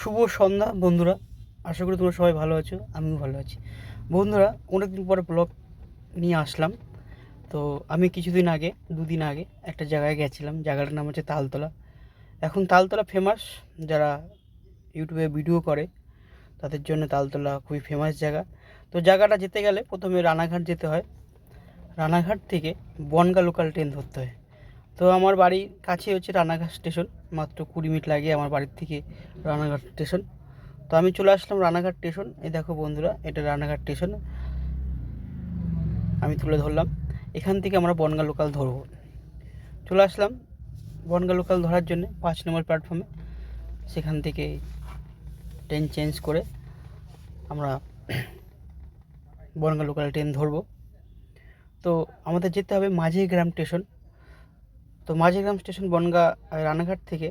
শুভ সন্ধ্যা বন্ধুরা। আশা করি তোমরা সবাই ভালো আছো, আমিও ভালো আছি। বন্ধুরা, অনেকদিন পরে ব্লগ নিয়ে আসলাম। তো আমি কিছুদিন আগে, দুদিন আগে একটা জায়গায় গেছিলাম। জায়গাটার নাম হচ্ছে তালতলা। এখন তালতলা ফেমাস, যারা ইউটিউবে ভিডিও করে তাদের জন্য তালতলা খুবই ফেমাস জায়গা। তো জায়গাটা যেতে গেলে প্রথমে রানাঘাট যেতে হয়। রানাঘাট থেকে বনগাঁ লোকাল ট্রেন ধরতে হয়। তো আমার বাড়ির কাছে হচ্ছে রানাঘাট স্টেশন, মাত্র 20 মিনিট লাগে আমার বাড়ির থেকে রানাঘাট স্টেশন। তো আমি চলে আসলাম রানাঘাট স্টেশন। এই দেখো বন্ধুরা, এটা রানাঘাট স্টেশন আমি তুলে ধরলাম। এখান থেকে আমরা বনগাঁ লোকাল ধরবো। চলে আসলাম বনগাঁ লোকাল ধরার জন্য 5 নম্বর প্ল্যাটফর্মে। সেখান থেকে ট্রেন চেঞ্জ করে আমরা বনগাঁ লোকাল ট্রেন ধরবো। তো আমাদের যেতে হবে মাঝিগ্রাম স্টেশন। তো মাঝিগ্রাম স্টেশন বনগাঁ রানাঘাট থেকে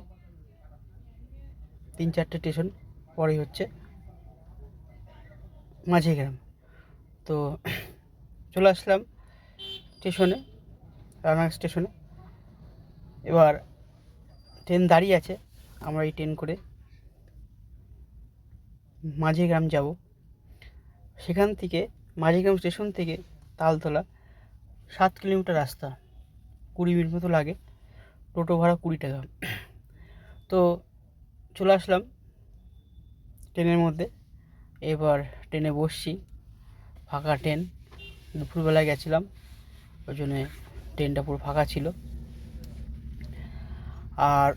3-4টে স্টেশন পরেই হচ্ছে মাঝিগ্রাম। তো চলে আসলাম স্টেশনে, রানাঘাট স্টেশনে। এবার ট্রেন দাঁড়িয়ে আছে, আমরা এই ট্রেন করে মাঝিগ্রাম যাব। সেখান থেকে মাঝিগ্রাম স্টেশন থেকে তালতলা 7 কিলোমিটার রাস্তা, 20 মিনিট মতো লাগে। টোটো ভাড়া 20 টাকা। তো চলে আসলাম ট্রেনের মধ্যে। এবার ট্রেনে বসছি, ফাঁকা ট্রেন। দুপুরবেলায় গেছিলাম, ওই জন্যে ট্রেনটা পুরো ফাঁকা ছিল। আর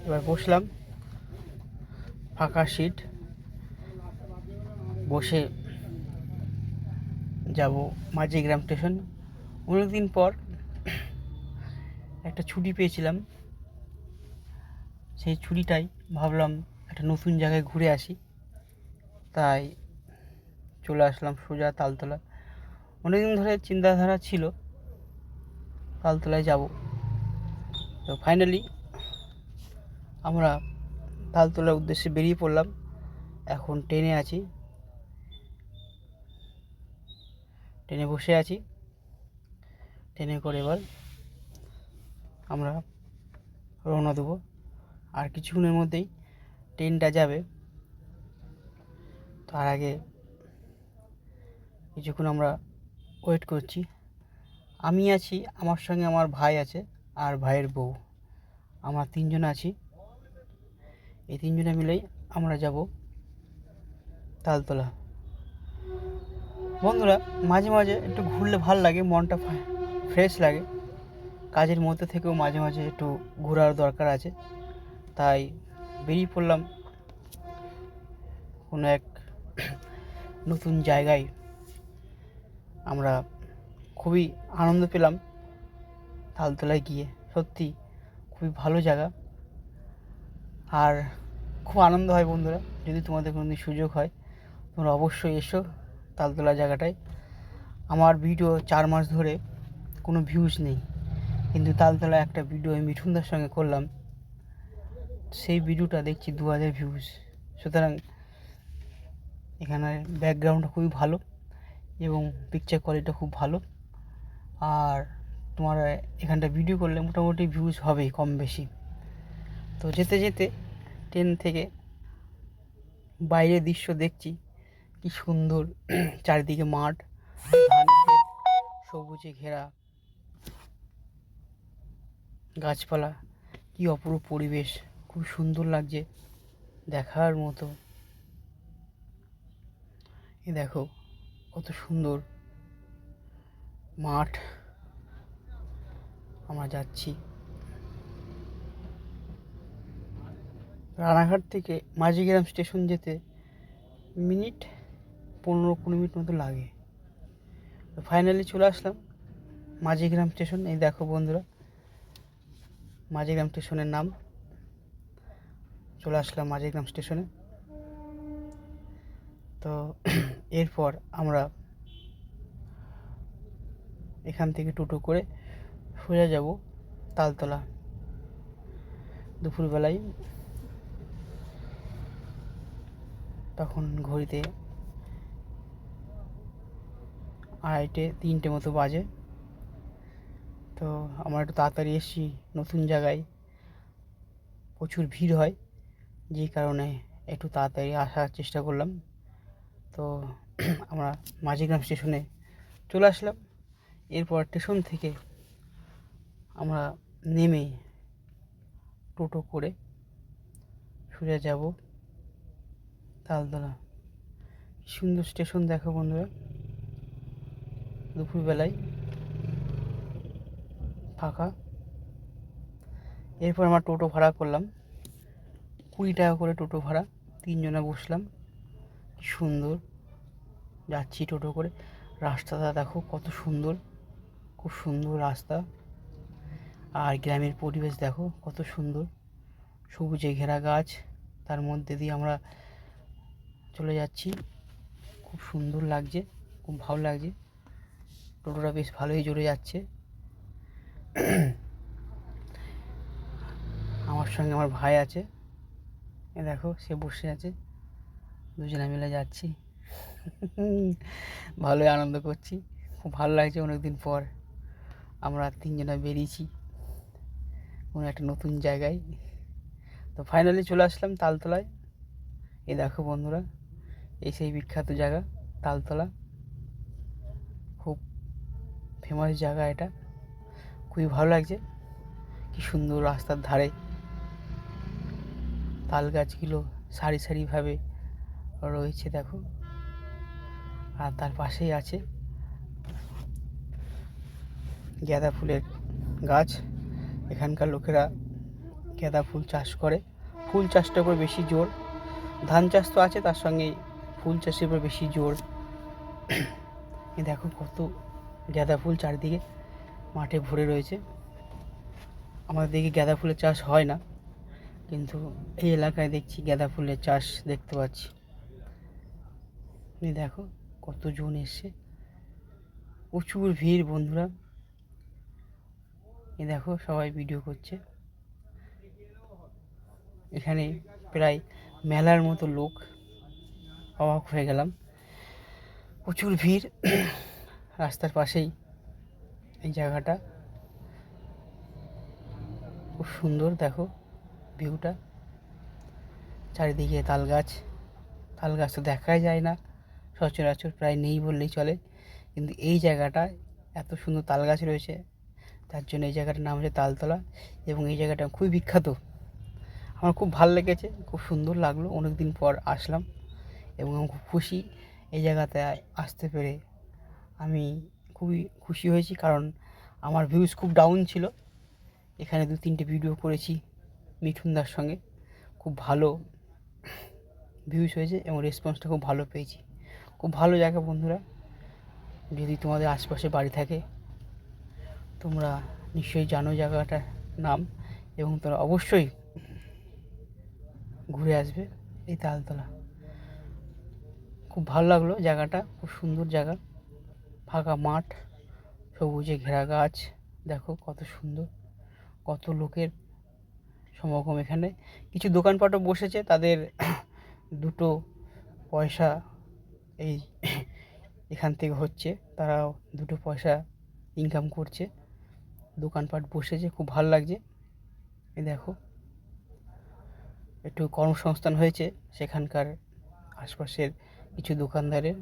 এবার বসলাম, ফাঁকা সিট, বসে যাব মাঝিগ্রাম স্টেশন। অনেকদিন পর একটা ছুটি পেয়েছিলাম, সেই ছুটিটাই ভাবলাম একটা নতুন জায়গায় ঘুরে আসি। তাই চলে আসলাম সোজা তালতলা। অনেকদিন ধরে চিন্তাধারা ছিল তালতলায় যাব। তো ফাইনালি আমরা তালতলার উদ্দেশ্যে বেরিয়ে পড়লাম। এখন ট্রেনে আছি, ট্রেনে বসে আছি। ট্রেনে করে এবার আমরা রওনা দেবো। আর কিছুক্ষণের মধ্যেই ট্রেনটা যাবে। তার আগে কিছুক্ষণ আমরা ওয়েট করছি। আমি আছি, আমার সঙ্গে আমার ভাই আছে, আর ভাইয়ের বউ। আমরা 3জন আছি। এই 3জনে মিলেই আমরা যাব তালতলা। বন্ধুরা, মাঝে মাঝে একটু ঘুরলে ভাল লাগে, মনটা ফ্রেশ লাগে। কাজের মধ্যে থেকেও মাঝে মাঝে একটু ঘোরার দরকার আছে। তাই বেরিয়ে পড়লাম কোনো এক নতুন জায়গায়। আমরা খুবই আনন্দ পেলাম তালতলায় গিয়ে। সত্যি খুবই ভালো জায়গা। আর খুব আনন্দ হয় বন্ধুরা, যদি তোমাদের কোনোদিন সুযোগ হয় তোমরা অবশ্যই এসো তালতলা জায়গাটায়। আমার ভিডিও 4 মাস ধরে কোনো ভিউজ নেই, কিন্তু তালতলায় একটা ভিডিও আমি মিঠুনদার সঙ্গে করলাম, সেই ভিডিওটা দেখছি 2000 ভিউজ। সুতরাং এখানের ব্যাকগ্রাউন্ডটা খুবই ভালো এবং পিকচার কোয়ালিটিটা খুব ভালো। আর তোমার এখানটা ভিডিও করলে মোটামুটি ভিউজ হবেই কম বেশি। তো যেতে যেতে ট্রেন থেকে বাইরের দৃশ্য দেখছি, কি সুন্দর। চারিদিকে মাঠ, ধান ক্ষেত, সবুজে ঘেরা গাছপালা, কি অপরূপ পরিবেশ, খুব সুন্দর লাগছে, দেখার মতো। এ দেখো কত সুন্দর মাঠ। আমরা যাচ্ছি রানাঘাট থেকে মাঝিগ্রাম স্টেশন যেতে 15-20 মিনিট মতো লাগে। তো ফাইনালি চলে আসলাম মাঝিগ্রাম স্টেশন। এই দেখো বন্ধুরা, মাঝিগ্রাম স্টেশনের নাম। চলে আসলাম মাঝিগ্রাম স্টেশনে। তো এরপর আমরা এখান থেকে টোটো করে সোজা যাব তালতলা। দুপুরবেলায় তখন ঘড়িতে 2:30-3টে মতো বাজে। তো আমরা একটু তাড়াতাড়ি এসেছি, নতুন জায়গায় প্রচুর ভিড় হয়, যেই কারণে একটু তাড়াতাড়ি আসার চেষ্টা করলাম। তো আমরা মাঝিগ্রাম স্টেশনে চলে আসলাম। এরপর স্টেশন থেকে আমরা নেমে টোটো করে সোজা যাব তালতলা। সুন্দর স্টেশন দেখো বন্ধুরা, দুপুরবেলায় ফাঁকা। এরপর আমরা টোটো ভাড়া করলাম, 20 টাকা করে টোটো ভাড়া, 3 জনে বসলাম। কি সুন্দর যাচ্ছি টোটো করে। রাস্তাটা দেখো কত সুন্দর, খুব সুন্দর রাস্তা। আর গ্রামের পরিবেশ দেখো কত সুন্দর, সবুজে ঘেরা গাছ, তার মধ্যে দিয়ে আমরা চলে যাচ্ছি। খুব সুন্দর লাগছে, খুব ভালো লাগছে। টোটোটা বেশ ভালোই জোরে যাচ্ছে। আমার সঙ্গে আমার ভাই আছে, এ দেখো সে বসে আছে, দুজনে মিলে যাচ্ছি। ভালোই আনন্দ করছি, খুব ভালো লাগছে। অনেকদিন পর আমরা 3 জনে বেরিয়েছি কোনো একটা নতুন জায়গায়। তো ফাইনালি চলে আসলাম তালতলায়। এই দেখো বন্ধুরা, এই সেই বিখ্যাত জায়গা তালতলা। খুব ফেমাস জায়গা এটা, খুবই ভালো লাগছে। কি সুন্দর রাস্তার ধারে তাল গাছগুলো সারি সারিভাবে রয়েছে দেখো। আর তার পাশেই আছে গাঁদা ফুলের গাছ। এখানকার লোকেরা গাঁদা ফুল চাষ করে, ফুল চাষটার উপর বেশি জোর। ধান চাষ তো আছে, তার সঙ্গে ফুল চাষের উপর বেশি জোর। এই দেখো কত গাঁদা ফুল চারিদিকে মাঠে ভরে রয়েছে। আমাদের দিকে গাঁদা ফুলের চাষ হয় না, কিন্তু এই এলাকায় দেখছি গাঁদা ফুলের চাষ দেখতে পাচ্ছি। এই দেখো কতজন এসছে, প্রচুর ভিড় বন্ধুরা। এই দেখো সবাই ভিডিও করছে। এখানে প্রায় মেলার মতো লোক, অবাক হয়ে গেলাম, প্রচুর ভিড়। রাস্তার পাশেই এই জায়গাটা, খুব সুন্দর দেখো ভিউটা। চারিদিকে তাল গাছ, তাল গাছ তো দেখাই যায় না সচরাচর, প্রায় নেই বললেই চলে। কিন্তু এই জায়গাটায় এত সুন্দর তাল গাছ রয়েছে, তার জন্য এই জায়গাটার নাম হচ্ছে তালতলা। এবং এই জায়গাটা খুবই বিখ্যাত, আমার খুব ভালো লেগেছে, খুব সুন্দর লাগলো। অনেক দিন পর আসলাম এবং আমি খুব খুশি এই জায়গাতে আসতে পেরে। আমি খুবই খুশি হয়েছি, কারণ আমার ভিউজ খুব ডাউন ছিল। এখানে 2-3টে ভিডিও করেছি মিঠুনদার সঙ্গে, খুব ভালো ভিউজ হয়েছে এবং রেসপন্সটা খুব ভালো পেয়েছি। খুব ভালো জায়গা বন্ধুরা, যদি তোমাদের আশপাশে বাড়ি থাকে তোমরা নিশ্চয়ই জানো জায়গাটার নাম, এবং তোমরা অবশ্যই ঘুরে আসবে এই তালতলা। খুব ভালো লাগলো জায়গাটা, খুব সুন্দর জায়গা, ফাঁকা মাঠ, সবুজে ঘেরা গাছ দেখো কত সুন্দর। কত লোকের সমাগম এখানে। কিছু দোকানপাটও বসেছে, তাদের 2 পয়সা এই এখান থেকে হচ্ছে, তারাও 2 পয়সা ইনকাম করছে। দোকানপাট বসেছে, খুব ভালো লাগছে। এই দেখো একটু কর্মসংস্থান হয়েছে সেখানকার আশপাশের কিছু দোকানদারের।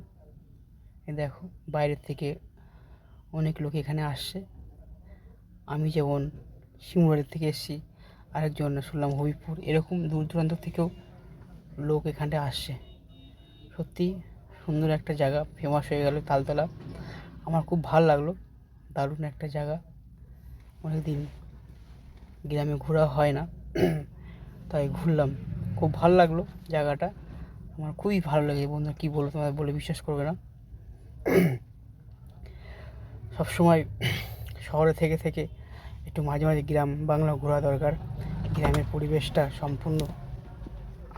এই দেখো বাইরের থেকে অনেক লোক এখানে আসছে। আমি যেমন শিমুরাড়ি থেকে এসেছি, আরেকজন শুনলাম হবিপুর, এরকম দূর দূরান্ত থেকেও লোক এখানটায় আসছে। সত্যি সুন্দর একটা জায়গা, ফেমাস হয়ে গেল তালতলা। আমার খুব ভালো লাগলো, দারুণ একটা জায়গা। অনেকদিন গ্রামে ঘোরা হয় না, তাই ঘুরলাম, খুব ভালো লাগলো জায়গাটা। আমার খুবই ভালো লাগে বন্ধুরা, কী বলবো তোমাদের, বলে বিশ্বাস করবে না। সবসময় শহরে থেকে থেকে একটু মাঝে মাঝে গ্রাম বাংলা ঘোরা দরকার। গ্রামের পরিবেশটা সম্পূর্ণ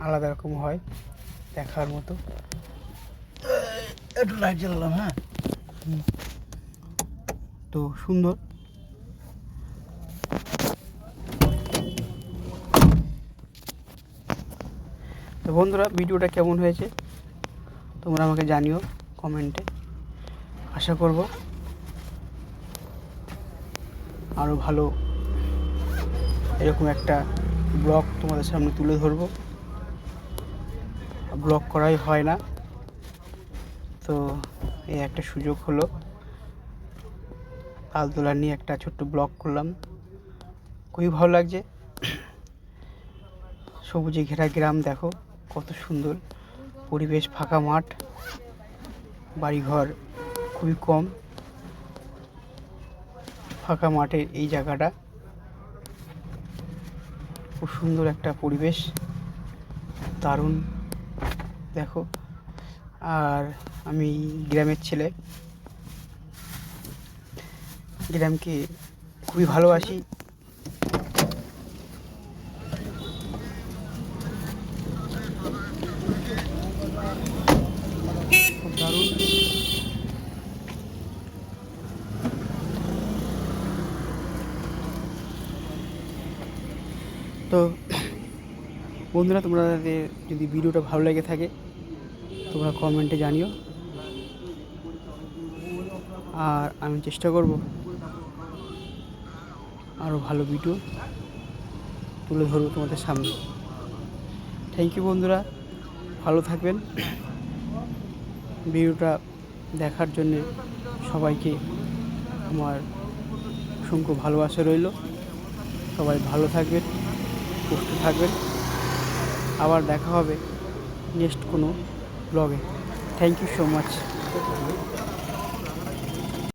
আলাদা রকম হয়, দেখার মতো। একটু লাইট জ্বালালাম, হ্যাঁ। তো সুন্দর। তো বন্ধুরা ভিডিওটা কেমন হয়েছে তোমরা আমাকে জানিও কমেন্টে। আশা করব আরও ভালো এরকম একটা ব্লগ তোমাদের সামনে তুলে ধরবো। ব্লগ করাই হয় না, তো এই একটা সুযোগ হলো, তালতলা নিয়ে একটা ছোট্ট ব্লগ করলাম। খুবই ভালো লাগছে। সবুজে ঘেরা গ্রাম, দেখো কত সুন্দর পরিবেশ, ফাঁকা মাঠ, বাড়িঘর খুবই কম, ফাঁকা মাঠের এই জায়গাটা খুব সুন্দর একটা পরিবেশ, দারুণ দেখো। আর আমি গ্রামের ছেলে, গ্রামকে খুবই ভালোবাসি। খুব দারুণ। তো বন্ধুরা, তোমাদের যদি ভিডিওটা ভালো লেগে থাকে তোমরা কমেন্টে জানিও, আর আমি চেষ্টা করব আরও ভালো ভিডিও তুলে ধরবো তোমাদের সামনে। থ্যাংক ইউ বন্ধুরা, ভালো থাকবেন। ভিডিওটা দেখার জন্যে সবাইকে আমার অসংখ্য ভালোবাসা রইল। সবাই ভালো থাকবেন, সুস্থ থাকবেন। আবার দেখা হবে নেক্সট কোনো ব্লগে। Thank you so much.